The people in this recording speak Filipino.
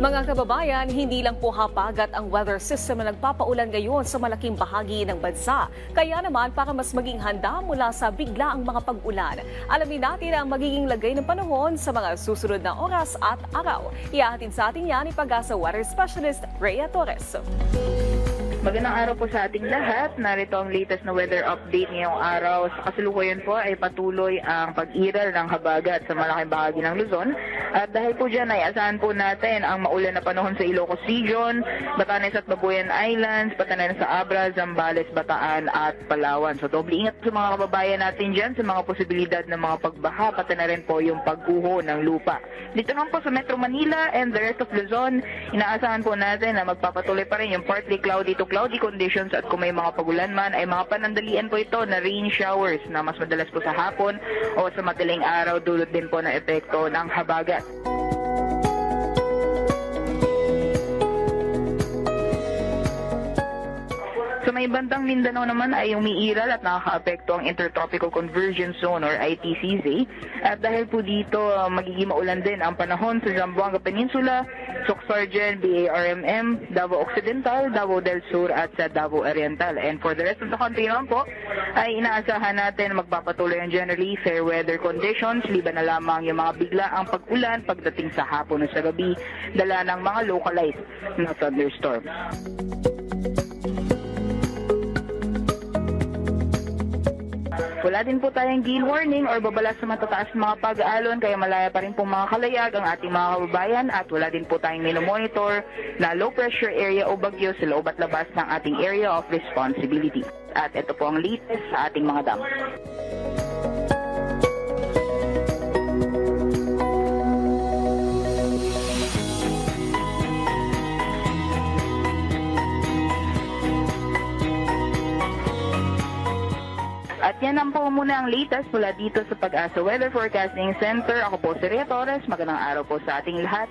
Mga kababayan, hindi lang po hapagat ang weather system na nagpapaulan ngayon sa malaking bahagi ng bansa. Kaya naman para mas maging handa mula sa biglaang mga pag-ulan, alamin natin ang magiging lagay ng panahon sa mga susunod na oras at araw. Ihahatid sa atin yan ni Pag-asa Weather Specialist Rhea Torres. Magandang araw po sa ating lahat. Narito ang latest na weather update ngayong araw. Sa kasalukuyan po ay patuloy ang pag-iral ng habagat sa malaking bahagi ng Luzon. At dahil po dyan ay asahan po natin ang maulan na panahon sa Ilocos Region, Batanes at Babuyan Islands, pati na rin sa Abra, Zambales, Bataan at Palawan. So doble ingat sa mga kababayan natin dyan sa mga posibilidad ng mga pagbaha, pati na rin po yung pagguho ng lupa. Dito naman po sa Metro Manila and the rest of Luzon, inaasahan po natin na magpapatuloy pa rin yung partly cloudy to cloudy conditions at kung may mga pagulan man ay mga panandalian po ito na rain showers na mas madalas po sa hapon o sa madaling araw dulot din po na epekto ng habagat. Sa may bandang Mindanao naman ay umiiral at nakakaapekto ang Intertropical Convergence Zone or ITCZ. At dahil po dito magiging maulan din ang panahon sa Zamboanga Peninsula, Soc-Sargen, BARMM, Davao Occidental, Davao del Sur at sa Davao Oriental. And for the rest of the country naman po ay inaasahan natin magpapatuloy ang generally fair weather conditions, liban na lamang yung mga biglaang pag-ulan pagdating sa hapon o sa gabi, dala ng mga localized na thunderstorms. Wala din po tayong gale warning or babala sa matataas mga pag-aalon kaya malaya pa rin pong mga kalayag ang ating mga kababayan at wala din po tayong minomonitor na low pressure area o bagyo sa loob at labas ng ating area of responsibility. At ito po ang latest sa ating mga dam. At yan ang po muna ang latest mula dito sa Pag-asa Weather Forecasting Center. Ako po si Rhea Torres. Magandang araw po sa ating lahat.